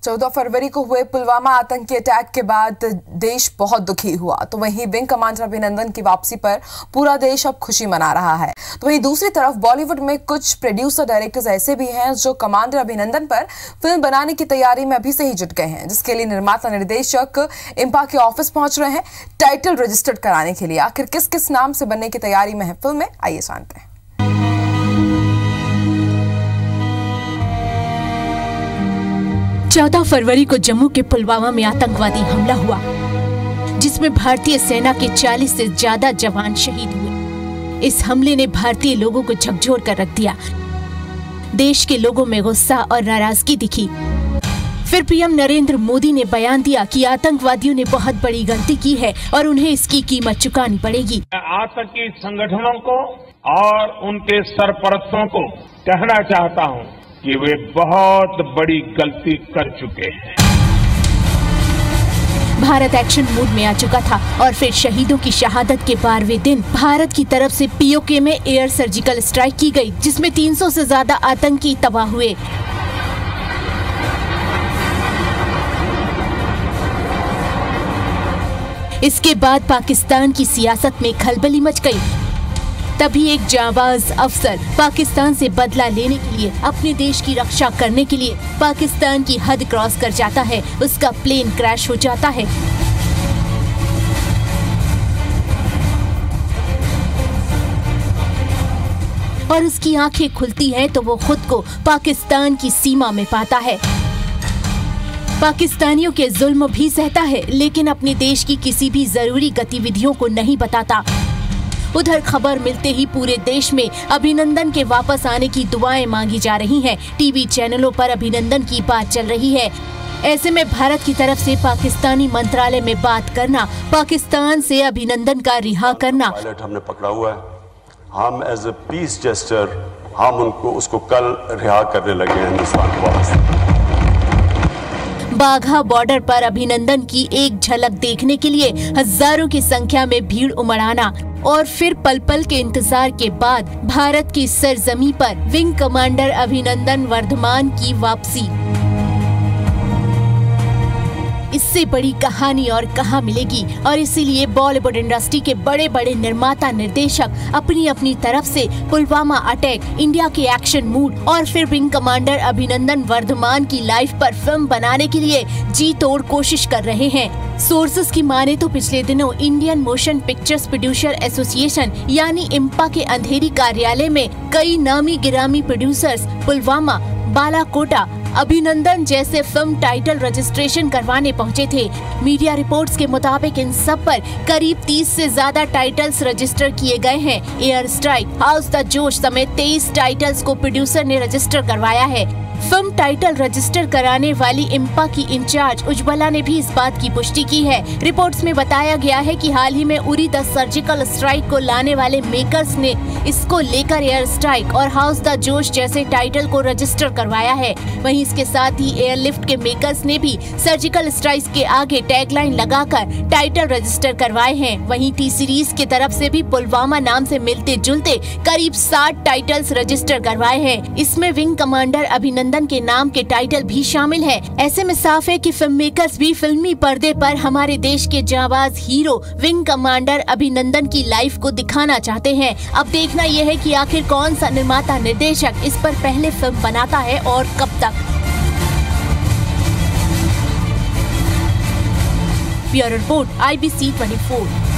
14 फरवरी को हुए पुलवामा आतंकी अटैक के बाद देश बहुत दुखी हुआ। तो वहीं विंग कमांडर अभिनंदन की वापसी पर पूरा देश अब खुशी मना रहा है। तो वहीं दूसरी तरफ बॉलीवुड में कुछ प्रोड्यूसर डायरेक्टर्स ऐसे भी हैं जो कमांडर अभिनंदन पर फिल्म बनाने की तैयारी में अभी से ही जुट गए हैं, जिसके लिए निर्माता निर्देशक इम्पा के ऑफिस पहुंच रहे हैं टाइटल रजिस्टर्ड कराने के लिए। आखिर किस किस नाम से बनने की तैयारी में है फिल्म में, आइए जानते हैं। 14 फरवरी को जम्मू के पुलवामा में आतंकवादी हमला हुआ, जिसमें भारतीय सेना के 40 से ज्यादा जवान शहीद हुए। इस हमले ने भारतीय लोगों को झकझोर कर रख दिया। देश के लोगों में गुस्सा और नाराजगी दिखी। फिर पीएम नरेंद्र मोदी ने बयान दिया कि आतंकवादियों ने बहुत बड़ी गलती की है और उन्हें इसकी कीमत चुकानी पड़ेगी। आतंकी संगठनों को और उनके सरपरस्तों को कहना चाहता हूं कि वे बहुत बड़ी गलती कर चुके हैं। भारत एक्शन मूड में आ चुका था और फिर शहीदों की शहादत के 12वें दिन भारत की तरफ से पीओके में एयर सर्जिकल स्ट्राइक की गई, जिसमें 300 से ज्यादा आतंकी तबाह हुए। इसके बाद पाकिस्तान की सियासत में खलबली मच गई। तभी एक जांबाज अफसर पाकिस्तान से बदला लेने के लिए, अपने देश की रक्षा करने के लिए पाकिस्तान की हद क्रॉस कर जाता है। उसका प्लेन क्रैश हो जाता है। और उसकी आंखें खुलती हैं तो वो खुद को पाकिस्तान की सीमा में पाता है। पाकिस्तानियों के जुल्म भी सहता है, लेकिन अपने देश की किसी भी जरूरी गतिविधियों को नहीं बताता। उधर खबर मिलते ही पूरे देश में अभिनंदन के वापस आने की दुआएं मांगी जा रही हैं। टीवी चैनलों पर अभिनंदन की बात चल रही है। ऐसे में भारत की तरफ से पाकिस्तानी मंत्रालय में बात करना, पाकिस्तान से अभिनंदन का रिहा करना। पायलट हमने पकड़ा हुआ है। हम एज ए पीस जेस्टर हम उसको कल रिहा करने लगे हैं हिंदुस्तान को वापस। बाघा बॉर्डर पर अभिनंदन की एक झलक देखने के लिए हजारों की संख्या में भीड़ उमड़ आना और फिर पल पल के इंतजार के बाद भारत की सरजमी पर विंग कमांडर अभिनंदन वर्धमान की वापसी। इससे बड़ी कहानी और कहां मिलेगी, और इसीलिए बॉलीवुड इंडस्ट्री के बड़े बड़े निर्माता निर्देशक अपनी अपनी तरफ से पुलवामा अटैक, इंडिया के एक्शन मूड और फिर विंग कमांडर अभिनंदन वर्धमान की लाइफ पर फिल्म बनाने के लिए जी तोड़ कोशिश कर रहे हैं। सोर्सेस की माने तो पिछले दिनों Indian motion pictures producer association यानी इम्पा के अंधेरी कार्यालय में कई नामी गिरामी प्रोड्यूसर्स पुलवामा, बालाकोटा, अभिनंदन जैसे फिल्म टाइटल रजिस्ट्रेशन करवाने पहुंचे थे। मीडिया रिपोर्ट्स के मुताबिक इन सब पर करीब 30 से ज्यादा टाइटल्स रजिस्टर किए गए हैं। एयर स्ट्राइक, हाउस द जोश समेत 23 टाइटल्स को प्रोड्यूसर ने रजिस्टर करवाया है। फिल्म टाइटल रजिस्टर कराने वाली इम्पा की इंचार्ज उज्ज्वला ने भी इस बात की पुष्टि की है। रिपोर्ट्स में बताया गया है कि हाल ही में उरी द सर्जिकल स्ट्राइक को लाने वाले मेकर्स ने इसको लेकर एयर स्ट्राइक और हाउस द जोश जैसे टाइटल को रजिस्टर करवाया है। वहीं इसके साथ ही एयरलिफ्ट के मेकर्स ने भी सर्जिकल स्ट्राइक के आगे टैगलाइन लगाकर टाइटल रजिस्टर करवाए हैं। वहीं टी सीरीज की तरफ से भी पुलवामा नाम से मिलते जुलते करीब 60 टाइटल्स रजिस्टर करवाए हैं। इसमें विंग कमांडर अभिनंदन के नाम के टाइटल भी शामिल है। ऐसे में साफ है कि फिल्म मेकर्स भी फिल्मी पर्दे पर हमारे देश के जाबाज हीरो विंग कमांडर अभिनंदन की लाइफ को दिखाना चाहते हैं। अब देखना यह है कि आखिर कौन सा निर्माता निर्देशक इस पर पहले फिल्म बनाता है और कब तक। Bureau report IBC 24।